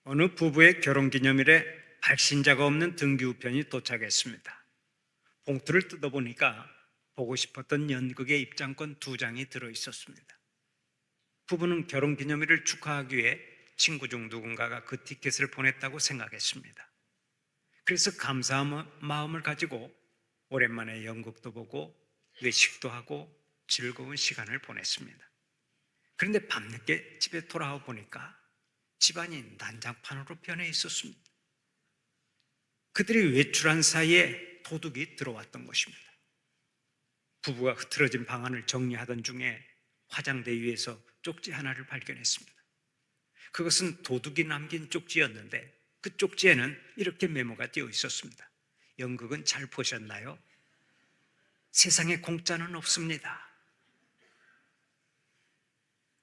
어느 부부의 결혼기념일에 발신자가 없는 등기우편이 도착했습니다. 봉투를 뜯어보니까 보고 싶었던 연극의 입장권 2장이 들어있었습니다. 부부는 결혼기념일을 축하하기 위해 친구 중 누군가가 그 티켓을 보냈다고 생각했습니다. 그래서 감사한 마음을 가지고 오랜만에 연극도 보고 외식도 하고 즐거운 시간을 보냈습니다. 그런데 밤늦게 집에 돌아와 보니까 집안이 난장판으로 변해 있었습니다. 그들이 외출한 사이에 도둑이 들어왔던 것입니다. 부부가 흐트러진 방안을 정리하던 중에 화장대 위에서 쪽지 하나를 발견했습니다. 그것은 도둑이 남긴 쪽지였는데 그 쪽지에는 이렇게 메모가 되어 있었습니다. 연극은 잘 보셨나요? 세상에 공짜는 없습니다.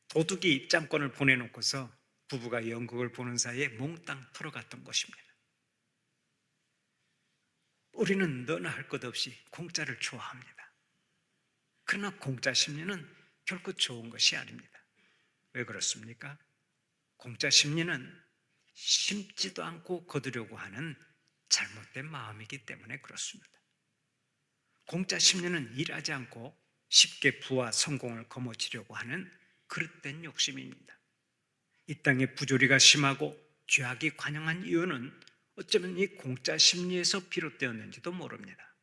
도둑이 입장권을 보내놓고서 부부가 연극을 보는 사이에 몽땅 털어갔던 것입니다. 우리는 너나 할 것 없이 공짜를 좋아합니다. 그러나 공짜 심리는 결코 좋은 것이 아닙니다. 왜 그렇습니까? 공짜 심리는 심지도 않고 거두려고 하는 잘못된 마음이기 때문에 그렇습니다. 공짜 심리는 일하지 않고 쉽게 부와 성공을 거머쥐려고 하는 그릇된 욕심입니다. 이 땅에 부조리가 심하고 죄악이 관영한 이유는 어쩌면 이 공짜 심리에서 비롯되었는지도 모릅니다.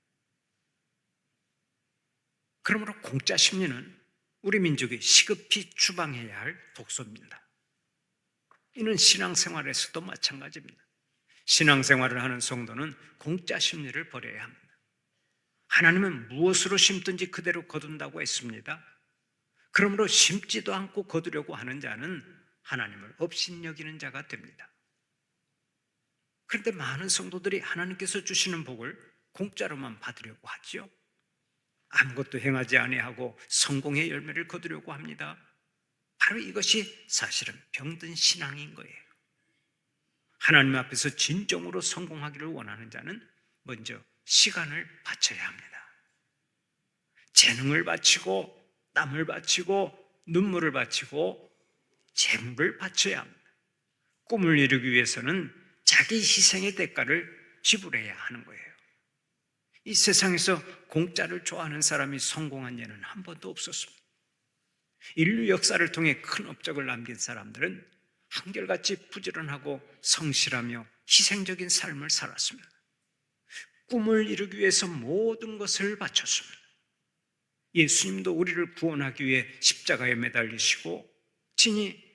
그러므로 공짜 심리는 우리 민족이 시급히 추방해야 할 독소입니다. 이는 신앙생활에서도 마찬가지입니다. 신앙생활을 하는 성도는 공짜 심리를 버려야 합니다. 하나님은 무엇으로 심든지 그대로 거둔다고 했습니다. 그러므로 심지도 않고 거두려고 하는 자는 하나님을 업신여기는 자가 됩니다. 그런데 많은 성도들이 하나님께서 주시는 복을 공짜로만 받으려고 하죠. 아무것도 행하지 아니하고 성공의 열매를 거두려고 합니다. 바로 이것이 사실은 병든 신앙인 거예요. 하나님 앞에서 진정으로 성공하기를 원하는 자는 먼저 시간을 바쳐야 합니다. 재능을 바치고 땀을 바치고 눈물을 바치고 재물을 바쳐야 합니다. 꿈을 이루기 위해서는 자기 희생의 대가를 지불해야 하는 거예요. 이 세상에서 공짜를 좋아하는 사람이 성공한 예는 한 번도 없었습니다. 인류 역사를 통해 큰 업적을 남긴 사람들은 한결같이 부지런하고 성실하며 희생적인 삶을 살았습니다. 꿈을 이루기 위해서 모든 것을 바쳤습니다. 예수님도 우리를 구원하기 위해 십자가에 매달리시고 친히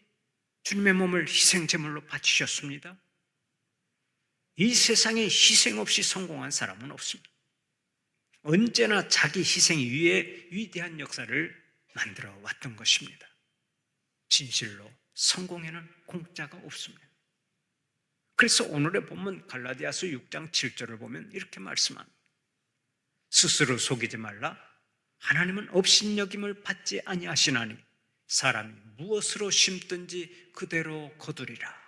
주님의 몸을 희생제물로 바치셨습니다. 이 세상에 희생 없이 성공한 사람은 없습니다. 언제나 자기 희생 위에 위대한 역사를 만들어 왔던 것입니다. 진실로 성공에는 공짜가 없습니다. 그래서 오늘의 본문 갈라디아서 6장 7절을 보면 이렇게 말씀합니다. 스스로 속이지 말라. 하나님은 업신여김을 받지 아니하시나니 사람이 무엇으로 심든지 그대로 거두리라.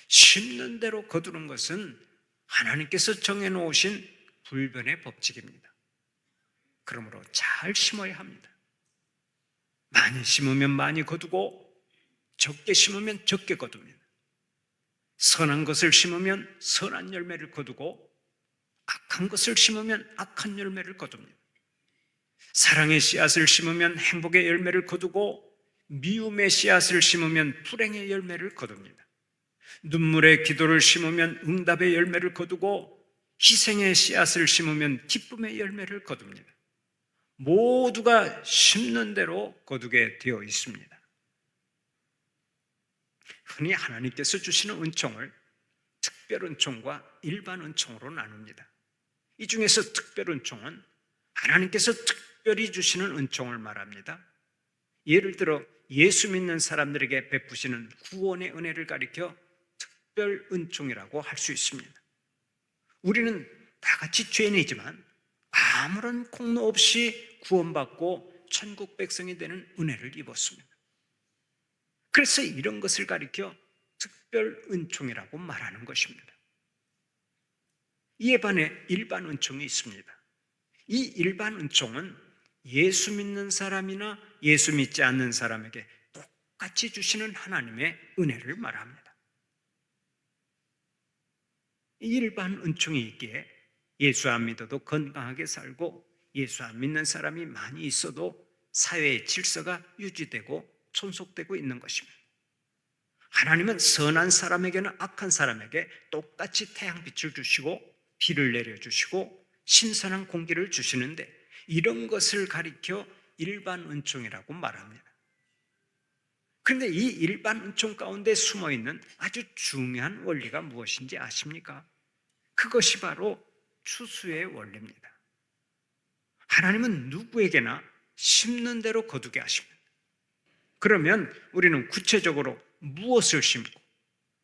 심는 대로 거두는 것은 하나님께서 정해놓으신 불변의 법칙입니다. 그러므로 잘 심어야 합니다. 많이 심으면 많이 거두고 적게 심으면 적게 거둡니다. 선한 것을 심으면 선한 열매를 거두고 악한 것을 심으면 악한 열매를 거둡니다. 사랑의 씨앗을 심으면 행복의 열매를 거두고 미움의 씨앗을 심으면 불행의 열매를 거둡니다. 눈물의 기도를 심으면 응답의 열매를 거두고 희생의 씨앗을 심으면 기쁨의 열매를 거둡니다. 모두가 심는 대로 거두게 되어 있습니다. 흔히 하나님께서 주시는 은총을 특별 은총과 일반 은총으로 나눕니다. 이 중에서 특별 은총은 하나님께서 특별히 주시는 은총을 말합니다. 예를 들어 예수 믿는 사람들에게 베푸시는 구원의 은혜를 가리켜 특별 은총이라고 할 수 있습니다. 우리는 다 같이 죄인이지만 아무런 공로 없이 구원받고 천국 백성이 되는 은혜를 입었습니다. 그래서 이런 것을 가리켜 특별 은총이라고 말하는 것입니다. 이에 반해 일반 은총이 있습니다. 이 일반 은총은 예수 믿는 사람이나 예수 믿지 않는 사람에게 똑같이 주시는 하나님의 은혜를 말합니다. 일반 은총이 있기에 예수 안 믿어도 건강하게 살고 예수 안 믿는 사람이 많이 있어도 사회의 질서가 유지되고 존속되고 있는 것입니다. 하나님은 선한 사람에게는 악한 사람에게 똑같이 태양빛을 주시고 비를 내려주시고 신선한 공기를 주시는데, 이런 것을 가리켜 일반 은총이라고 말합니다. 그런데 이 일반 은총 가운데 숨어있는 아주 중요한 원리가 무엇인지 아십니까? 그것이 바로 추수의 원리입니다. 하나님은 누구에게나 심는 대로 거두게 하십니다. 그러면 우리는 구체적으로 무엇을 심고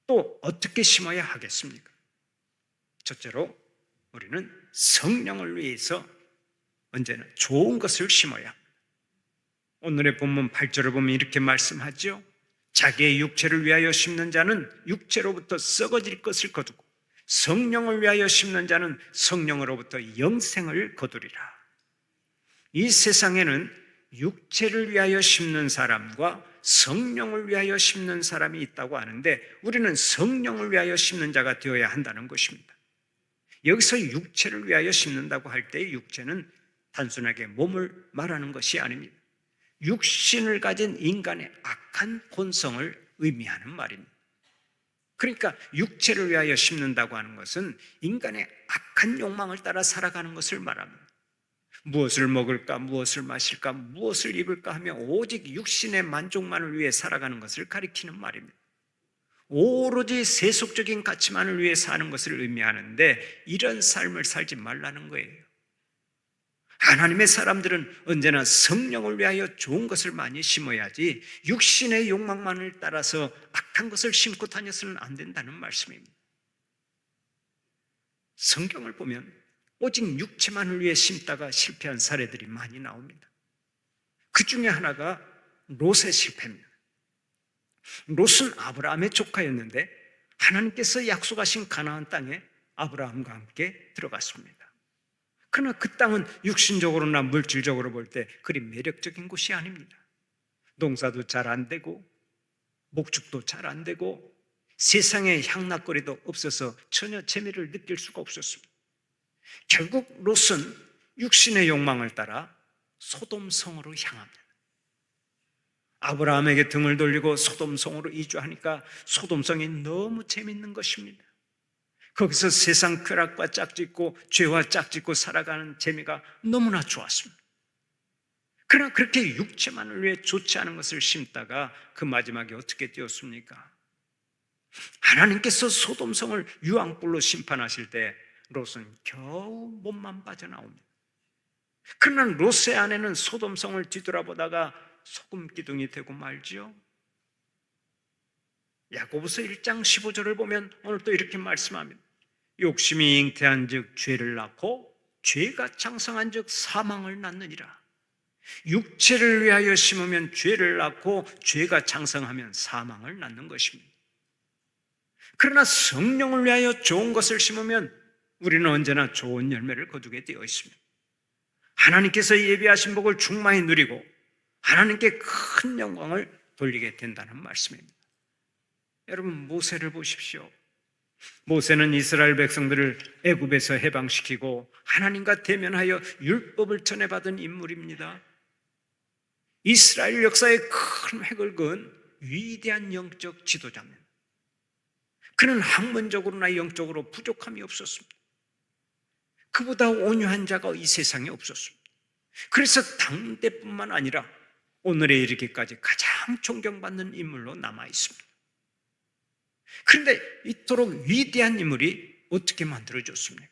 또 어떻게 심어야 하겠습니까? 첫째로 우리는 성령을 위해서 언제나 좋은 것을 심어야 합니다. 오늘의 본문 8절을 보면 이렇게 말씀하죠. 자기의 육체를 위하여 심는 자는 육체로부터 썩어질 것을 거두고 성령을 위하여 심는 자는 성령으로부터 영생을 거두리라. 이 세상에는 육체를 위하여 심는 사람과 성령을 위하여 심는 사람이 있다고 하는데, 우리는 성령을 위하여 심는 자가 되어야 한다는 것입니다. 여기서 육체를 위하여 심는다고 할 때 육체는 단순하게 몸을 말하는 것이 아닙니다. 육신을 가진 인간의 악한 본성을 의미하는 말입니다. 그러니까 육체를 위하여 심는다고 하는 것은 인간의 악한 욕망을 따라 살아가는 것을 말합니다. 무엇을 먹을까, 무엇을 마실까, 무엇을 입을까 하며 오직 육신의 만족만을 위해 살아가는 것을 가리키는 말입니다. 오로지 세속적인 가치만을 위해 사는 것을 의미하는데, 이런 삶을 살지 말라는 거예요. 하나님의 사람들은 언제나 성령을 위하여 좋은 것을 많이 심어야지 육신의 욕망만을 따라서 악한 것을 심고 다녀서는 안 된다는 말씀입니다. 성경을 보면 오직 육체만을 위해 심다가 실패한 사례들이 많이 나옵니다. 그 중에 하나가 롯의 실패입니다. 롯은 아브라함의 조카였는데 하나님께서 약속하신 가나안 땅에 아브라함과 함께 들어갔습니다. 그러나 그 땅은 육신적으로나 물질적으로 볼 때 그리 매력적인 곳이 아닙니다. 농사도 잘 안 되고 목축도 잘 안 되고 세상에 향락거리도 없어서 전혀 재미를 느낄 수가 없었습니다. 결국 롯은 육신의 욕망을 따라 소돔성으로 향합니다. 아브라함에게 등을 돌리고 소돔성으로 이주하니까 소돔성이 너무 재밌는 것입니다. 거기서 세상 쾌락과 짝짓고 죄와 짝짓고 살아가는 재미가 너무나 좋았습니다. 그러나 그렇게 육체만을 위해 좋지 않은 것을 심다가 그 마지막에 어떻게 되었습니까? 하나님께서 소돔성을 유황불로 심판하실 때 롯은 겨우 몸만 빠져나옵니다. 그러나 롯의 아내는 소돔성을 뒤돌아보다가 소금 기둥이 되고 말지요. 야고보서 1장 15절을 보면 오늘 또 이렇게 말씀합니다. 욕심이 잉태한 즉 죄를 낳고 죄가 장성한 즉 사망을 낳느니라. 육체를 위하여 심으면 죄를 낳고 죄가 장성하면 사망을 낳는 것입니다. 그러나 성령을 위하여 좋은 것을 심으면 우리는 언제나 좋은 열매를 거두게 되어 있습니다. 하나님께서 예비하신 복을 충만히 누리고 하나님께 큰 영광을 돌리게 된다는 말씀입니다. 여러분, 모세를 보십시오. 모세는 이스라엘 백성들을 애굽에서 해방시키고 하나님과 대면하여 율법을 전해받은 인물입니다. 이스라엘 역사에 큰 획을 그은 위대한 영적 지도자입니다. 그는 학문적으로나 영적으로 부족함이 없었습니다. 그보다 온유한 자가 이 세상에 없었습니다. 그래서 당대뿐만 아니라 오늘에 이르기까지 가장 존경받는 인물로 남아 있습니다. 그런데 이토록 위대한 인물이 어떻게 만들어졌습니까?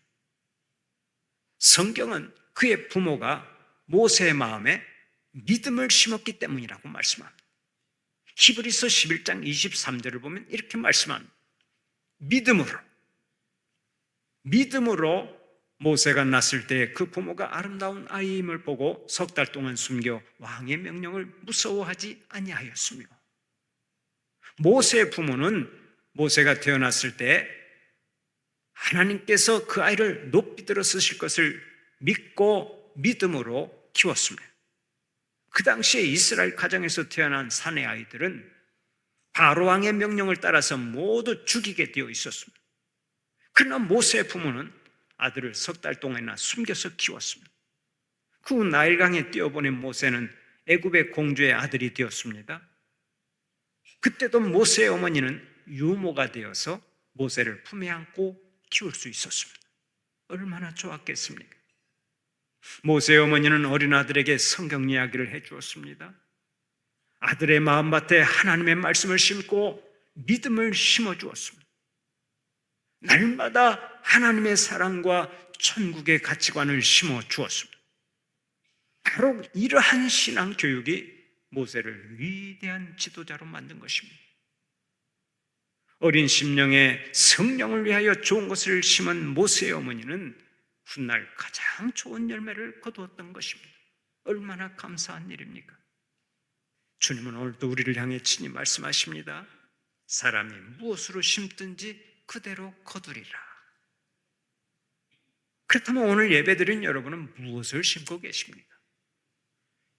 성경은 그의 부모가 모세의 마음에 믿음을 심었기 때문이라고 말씀합니다. 히브리서 11장 23절을 보면 이렇게 말씀합니다. 믿음으로 모세가 낳았을 때 그 부모가 아름다운 아이임을 보고 석 달 동안 숨겨 왕의 명령을 무서워하지 아니하였으며, 모세의 부모는 모세가 태어났을 때 하나님께서 그 아이를 높이 들어 쓰실 것을 믿고 믿음으로 키웠습니다. 그 당시에 이스라엘 가정에서 태어난 사내 아이들은 바로 왕의 명령을 따라서 모두 죽이게 되어 있었습니다. 그러나 모세의 부모는 아들을 석 달 동안이나 숨겨서 키웠습니다. 그 후 나일강에 띄어보낸 모세는 애굽의 공주의 아들이 되었습니다. 그때도 모세의 어머니는 유모가 되어서 모세를 품에 안고 키울 수 있었습니다. 얼마나 좋았겠습니까? 모세의 어머니는 어린 아들에게 성경 이야기를 해주었습니다. 아들의 마음밭에 하나님의 말씀을 심고 믿음을 심어주었습니다. 날마다 하나님의 사랑과 천국의 가치관을 심어주었습니다. 바로 이러한 신앙 교육이 모세를 위대한 지도자로 만든 것입니다. 어린 심령에 성령을 위하여 좋은 것을 심은 모세의 어머니는 훗날 가장 좋은 열매를 거두었던 것입니다. 얼마나 감사한 일입니까? 주님은 오늘도 우리를 향해 친히 말씀하십니다. 사람이 무엇으로 심든지 그대로 거두리라. 그렇다면 오늘 예배드린 여러분은 무엇을 심고 계십니까?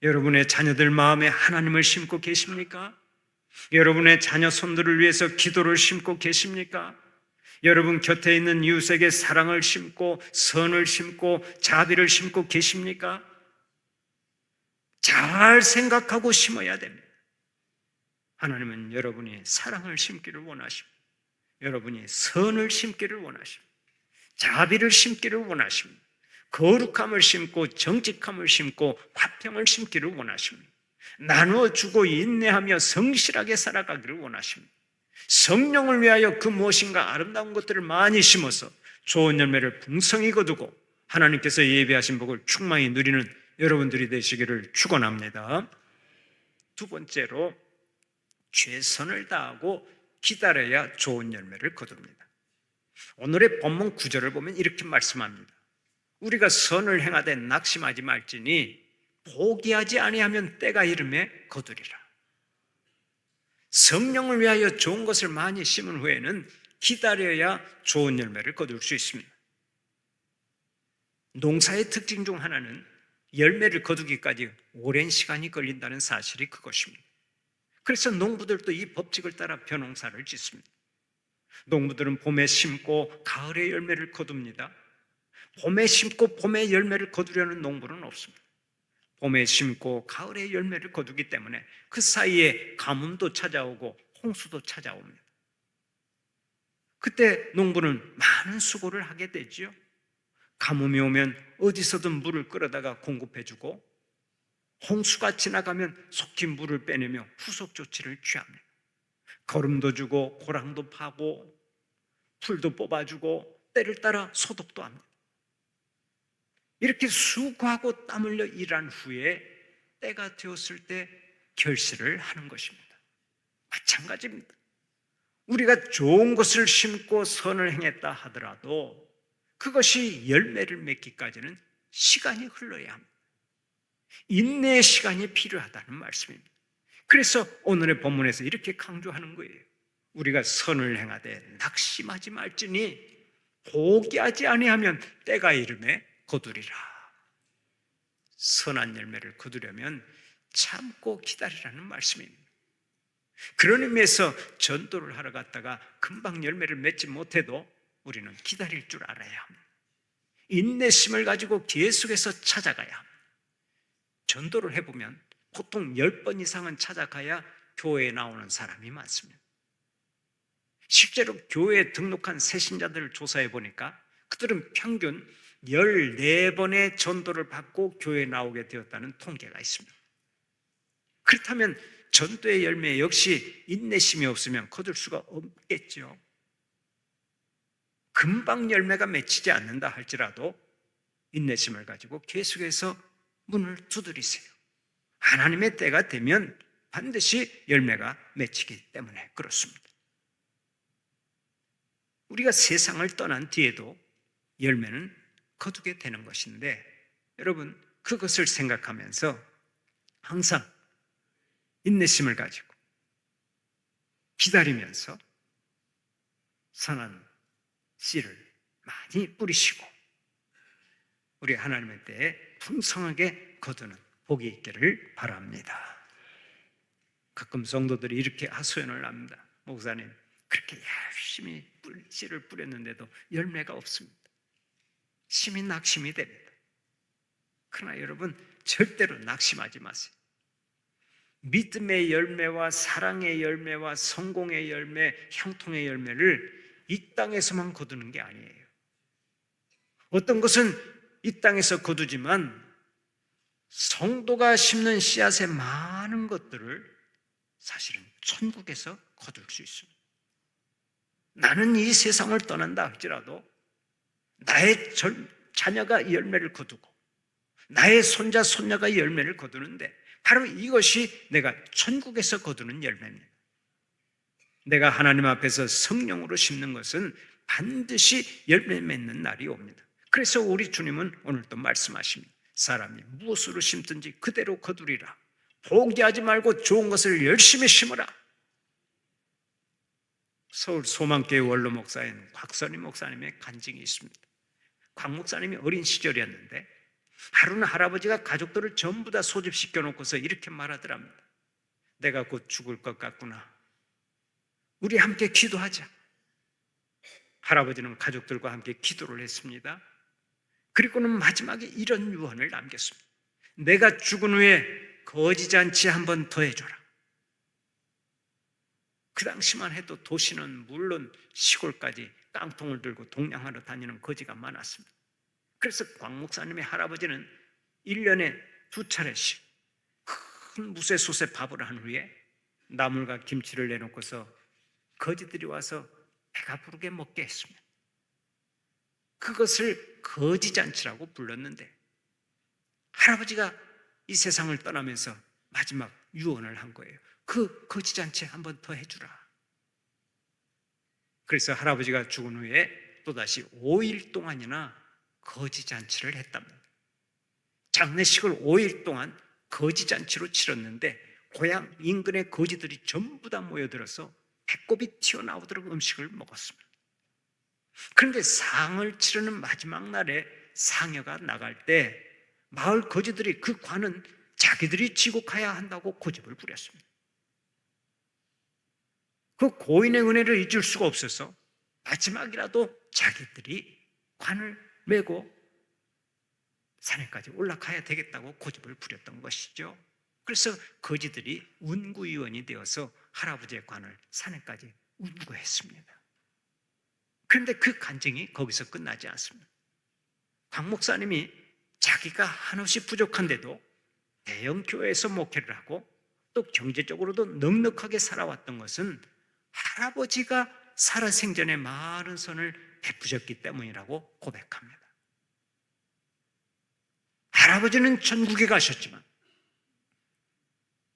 여러분의 자녀들 마음에 하나님을 심고 계십니까? 여러분의 자녀 손들을 위해서 기도를 심고 계십니까? 여러분 곁에 있는 이웃에게 사랑을 심고 선을 심고 자비를 심고 계십니까? 잘 생각하고 심어야 됩니다. 하나님은 여러분이 사랑을 심기를 원하십니다. 여러분이 선을 심기를 원하십니다. 자비를 심기를 원하십니다. 거룩함을 심고 정직함을 심고 화평을 심기를 원하십니다. 나눠주고 인내하며 성실하게 살아가기를 원하십니다. 성령을 위하여 그 무엇인가 아름다운 것들을 많이 심어서 좋은 열매를 풍성히 거두고 하나님께서 예비하신 복을 충만히 누리는 여러분들이 되시기를 축원합니다. 두 번째로 최선을 다하고 기다려야 좋은 열매를 거둡니다. 오늘의 본문 9절을 보면 이렇게 말씀합니다. 우리가 선을 행하되 낙심하지 말지니 포기하지 아니하면 때가 이름에 거두리라. 성령을 위하여 좋은 것을 많이 심은 후에는 기다려야 좋은 열매를 거둘 수 있습니다. 농사의 특징 중 하나는 열매를 거두기까지 오랜 시간이 걸린다는 사실이 그것입니다. 그래서 농부들도 이 법칙을 따라 벼농사를 짓습니다. 농부들은 봄에 심고 가을에 열매를 거둡니다. 봄에 심고 봄에 열매를 거두려는 농부는 없습니다. 봄에 심고 가을에 열매를 거두기 때문에 그 사이에 가뭄도 찾아오고 홍수도 찾아옵니다. 그때 농부는 많은 수고를 하게 되지요. 가뭄이 오면 어디서든 물을 끌어다가 공급해주고 홍수가 지나가면 속히 물을 빼내며 후속 조치를 취합니다. 거름도 주고 고랑도 파고 풀도 뽑아주고 때를 따라 소독도 합니다. 이렇게 수고하고 땀 흘려 일한 후에 때가 되었을 때 결실을 하는 것입니다. 마찬가지입니다. 우리가 좋은 것을 심고 선을 행했다 하더라도 그것이 열매를 맺기까지는 시간이 흘러야 합니다. 인내의 시간이 필요하다는 말씀입니다. 그래서 오늘의 본문에서 이렇게 강조하는 거예요. 우리가 선을 행하되 낙심하지 말지니 포기하지 아니하면 때가 이름에 거두리라. 선한 열매를 거두려면 참고 기다리라는 말씀입니다. 그런 의미에서 전도를 하러 갔다가 금방 열매를 맺지 못해도 우리는 기다릴 줄 알아야 합니다. 인내심을 가지고 계속해서 찾아가야 합니다. 전도를 해보면 보통 10번 이상은 찾아가야 교회에 나오는 사람이 많습니다. 실제로 교회에 등록한 새신자들을 조사해 보니까 그들은 평균 14번의 전도를 받고 교회에 나오게 되었다는 통계가 있습니다. 그렇다면 전도의 열매 역시 인내심이 없으면 거둘 수가 없겠죠. 금방 열매가 맺히지 않는다 할지라도 인내심을 가지고 계속해서 문을 두드리세요. 하나님의 때가 되면 반드시 열매가 맺히기 때문에 그렇습니다. 우리가 세상을 떠난 뒤에도 열매는 거두게 되는 것인데 여러분 그것을 생각하면서 항상 인내심을 가지고 기다리면서 선한 씨를 많이 뿌리시고 우리 하나님의 때에 풍성하게 거두는 복이 있기를 바랍니다. 가끔 성도들이 이렇게 하소연을 합니다. 목사님, 그렇게 열심히 씨를 뿌렸는데도 열매가 없습니다. 심히 낙심이 됩니다. 그러나 여러분, 절대로 낙심하지 마세요. 믿음의 열매와 사랑의 열매와 성공의 열매, 형통의 열매를 이 땅에서만 거두는 게 아니에요. 어떤 것은 이 땅에서 거두지만 성도가 심는 씨앗의 많은 것들을 사실은 천국에서 거둘 수 있습니다. 나는 이 세상을 떠난다 할지라도 나의 자녀가 열매를 거두고 나의 손자, 손녀가 열매를 거두는데 바로 이것이 내가 천국에서 거두는 열매입니다. 내가 하나님 앞에서 성령으로 심는 것은 반드시 열매 맺는 날이 옵니다. 그래서 우리 주님은 오늘 또 말씀하십니다. 사람이 무엇으로 심든지 그대로 거두리라. 포기하지 말고 좋은 것을 열심히 심으라. 서울 소망교회 원로 목사인 곽선희 목사님의 간증이 있습니다. 곽 목사님이 어린 시절이었는데 하루는 할아버지가 가족들을 전부 다 소집시켜 놓고서 이렇게 말하더랍니다. 내가 곧 죽을 것 같구나. 우리 함께 기도하자. 할아버지는 가족들과 함께 기도를 했습니다. 그리고는 마지막에 이런 유언을 남겼습니다. 내가 죽은 후에 거지잔치 한 번 더 해줘라. 그 당시만 해도 도시는 물론 시골까지 깡통을 들고 동냥하러 다니는 거지가 많았습니다. 그래서 곽 목사님의 할아버지는 1년에 2차례씩 큰 무쇠솥에 밥을 한 후에 나물과 김치를 내놓고서 거지들이 와서 배가 부르게 먹게 했습니다. 그것을 거지잔치라고 불렀는데 할아버지가 이 세상을 떠나면서 마지막 유언을 한 거예요. 그 거지잔치 한 번 더 해주라. 그래서 할아버지가 죽은 후에 또다시 5일 동안이나 거지잔치를 했답니다. 장례식을 5일 동안 거지잔치로 치렀는데 고향 인근의 거지들이 전부 다 모여들어서 배꼽이 튀어나오도록 음식을 먹었습니다. 그런데 상을 치르는 마지막 날에 상여가 나갈 때 마을 거지들이 그 관은 자기들이 지고 가야 한다고 고집을 부렸습니다. 그 고인의 은혜를 잊을 수가 없어서 마지막이라도 자기들이 관을 메고 산에까지 올라가야 되겠다고 고집을 부렸던 것이죠. 그래서 거지들이 운구위원이 되어서 할아버지의 관을 산에까지 운구했습니다. 그런데 그 간증이 거기서 끝나지 않습니다. 곽 목사님이 자기가 한없이 부족한데도 대형 교회에서 목회를 하고 또 경제적으로도 넉넉하게 살아왔던 것은 할아버지가 살아생전에 많은 선을 베푸셨기 때문이라고 고백합니다. 할아버지는 천국에 가셨지만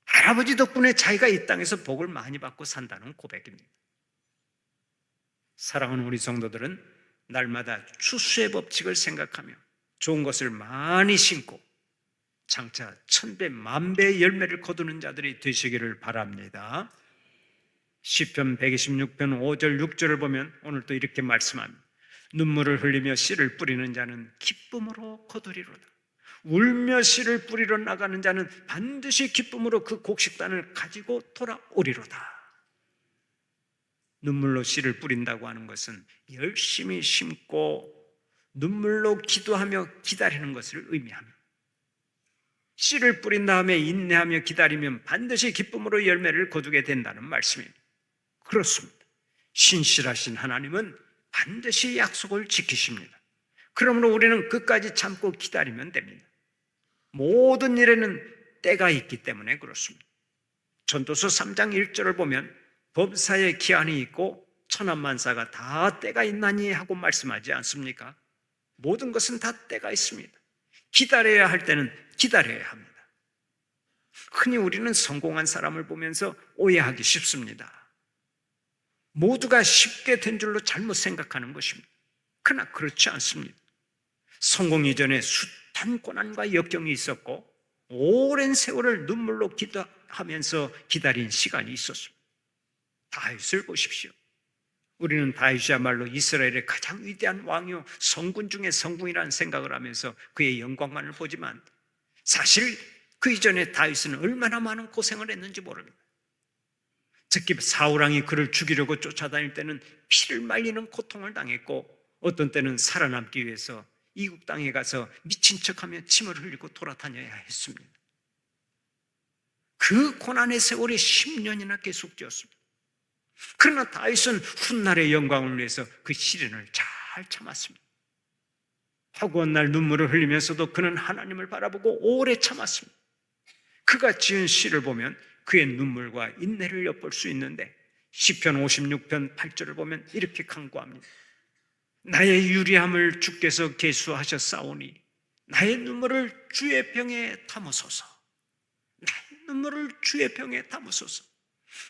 할아버지 덕분에 자기가 이 땅에서 복을 많이 받고 산다는 고백입니다. 사랑하는 우리 성도들은 날마다 추수의 법칙을 생각하며 좋은 것을 많이 심고 장차 1000배, 10,000배의 열매를 거두는 자들이 되시기를 바랍니다. 시편 126편 5절 6절을 보면 오늘 또 이렇게 말씀합니다. 눈물을 흘리며 씨를 뿌리는 자는 기쁨으로 거두리로다. 울며 씨를 뿌리러 나가는 자는 반드시 기쁨으로 그 곡식단을 가지고 돌아오리로다. 눈물로 씨를 뿌린다고 하는 것은 열심히 심고 눈물로 기도하며 기다리는 것을 의미합니다. 씨를 뿌린 다음에 인내하며 기다리면 반드시 기쁨으로 열매를 거두게 된다는 말씀입니다. 그렇습니다. 신실하신 하나님은 반드시 약속을 지키십니다. 그러므로 우리는 끝까지 참고 기다리면 됩니다. 모든 일에는 때가 있기 때문에 그렇습니다. 전도서 3장 1절을 보면 법사의 기한이 있고 천한만사가 다 때가 있나니 하고 말씀하지 않습니까? 모든 것은 다 때가 있습니다. 기다려야 할 때는 기다려야 합니다. 흔히 우리는 성공한 사람을 보면서 오해하기 쉽습니다. 모두가 쉽게 된 줄로 잘못 생각하는 것입니다. 그러나 그렇지 않습니다. 성공 이전에 숱한 고난과 역경이 있었고 오랜 세월을 눈물로 기도하면서 기다린 시간이 있었습니다. 다윗을 보십시오. 우리는 다윗이야말로 이스라엘의 가장 위대한 왕이요 성군 중에 성군이라는 생각을 하면서 그의 영광만을 보지만 사실 그 이전에 다윗은 얼마나 많은 고생을 했는지 모릅니다. 특히 사울왕이 그를 죽이려고 쫓아다닐 때는 피를 말리는 고통을 당했고, 어떤 때는 살아남기 위해서 이국 땅에 가서 미친 척하며 침을 흘리고 돌아다녀야 했습니다. 그 고난의 세월이 10년이나 계속되었습니다. 그러나 다윗은 훗날의 영광을 위해서 그 시련을 잘 참았습니다. 허구한 날 눈물을 흘리면서도 그는 하나님을 바라보고 오래 참았습니다. 그가 지은 시를 보면 그의 눈물과 인내를 엿볼 수 있는데, 시편 56편 8절을 보면 이렇게 간구합니다. 나의 유리함을 주께서 계수하셨사오니 나의 눈물을 주의 병에 담으소서. 나의 눈물을 주의 병에 담으소서.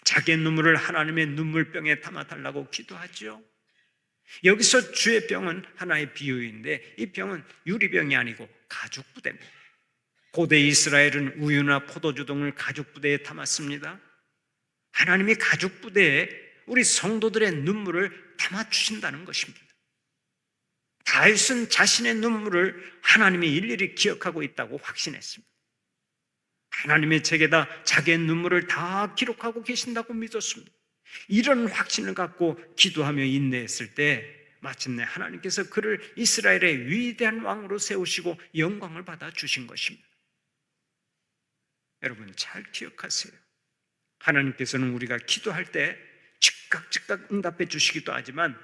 자기의 눈물을 하나님의 눈물병에 담아달라고 기도하죠. 여기서 주의 병은 하나의 비유인데, 이 병은 유리병이 아니고 가죽부대입니다. 고대 이스라엘은 우유나 포도주 등을 가죽부대에 담았습니다. 하나님이 가죽부대에 우리 성도들의 눈물을 담아주신다는 것입니다. 다윗은 자신의 눈물을 하나님이 일일이 기억하고 있다고 확신했습니다. 하나님의 책에다 자기의 눈물을 다 기록하고 계신다고 믿었습니다. 이런 확신을 갖고 기도하며 인내했을 때 마침내 하나님께서 그를 이스라엘의 위대한 왕으로 세우시고 영광을 받아 주신 것입니다. 여러분 잘 기억하세요. 하나님께서는 우리가 기도할 때 즉각 응답해 주시기도 하지만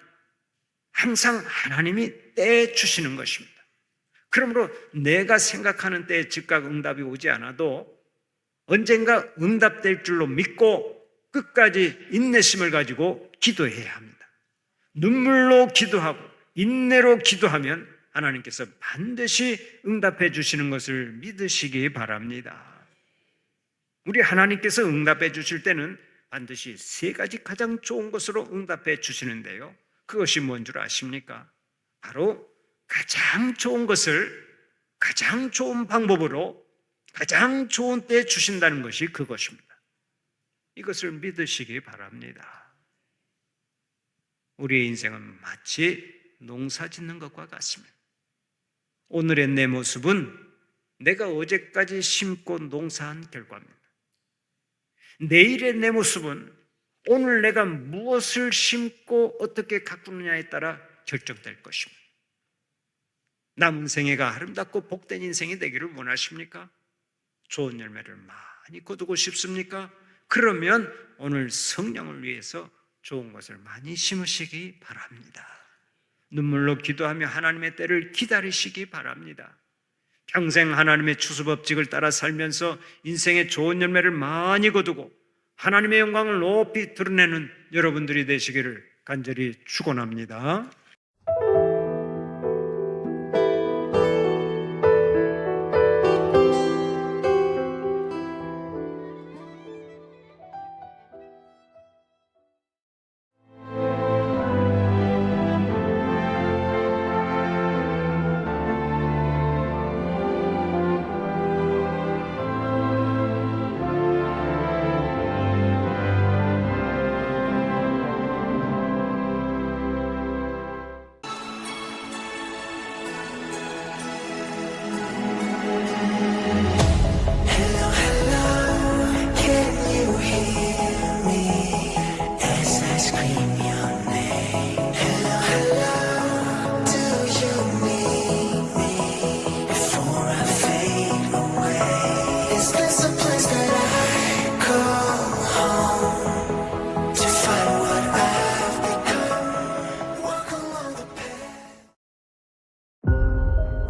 항상 하나님이 때 주시는 것입니다. 그러므로 내가 생각하는 때에 즉각 응답이 오지 않아도 언젠가 응답될 줄로 믿고 끝까지 인내심을 가지고 기도해야 합니다. 눈물로 기도하고 인내로 기도하면 하나님께서 반드시 응답해 주시는 것을 믿으시기 바랍니다. 우리 하나님께서 응답해 주실 때는 반드시 세 가지 가장 좋은 것으로 응답해 주시는데요, 그것이 뭔 줄 아십니까? 바로 가장 좋은 것을 가장 좋은 방법으로 가장 좋은 때에 주신다는 것이 그것입니다. 이것을 믿으시기 바랍니다. 우리의 인생은 마치 농사 짓는 것과 같습니다. 오늘의 내 모습은 내가 어제까지 심고 농사한 결과입니다. 내일의 내 모습은 오늘 내가 무엇을 심고 어떻게 가꾸느냐에 따라 결정될 것입니다. 남은 생애가 아름답고 복된 인생이 되기를 원하십니까? 좋은 열매를 많이 거두고 싶습니까? 그러면 오늘 성령을 위해서 좋은 것을 많이 심으시기 바랍니다. 눈물로 기도하며 하나님의 때를 기다리시기 바랍니다. 평생 하나님의 추수법칙을 따라 살면서 인생의 좋은 열매를 많이 거두고 하나님의 영광을 높이 드러내는 여러분들이 되시기를 간절히 축원합니다.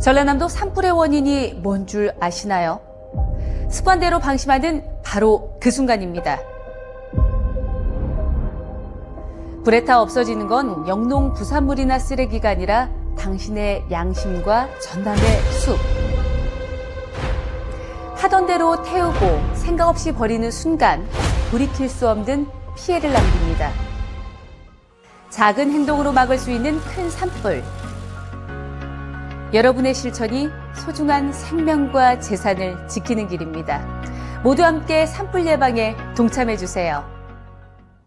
전라남도 산불의 원인이 뭔 줄 아시나요? 습관대로 방심하는 바로 그 순간입니다. 불에 타 없어지는 건 영농 부산물이나 쓰레기가 아니라 당신의 양심과 전남의 숲. 하던 대로 태우고 생각 없이 버리는 순간 돌이킬 수 없는 피해를 남깁니다. 작은 행동으로 막을 수 있는 큰 산불. 여러분의 실천이 소중한 생명과 재산을 지키는 길입니다. 모두 함께 산불 예방에 동참해 주세요.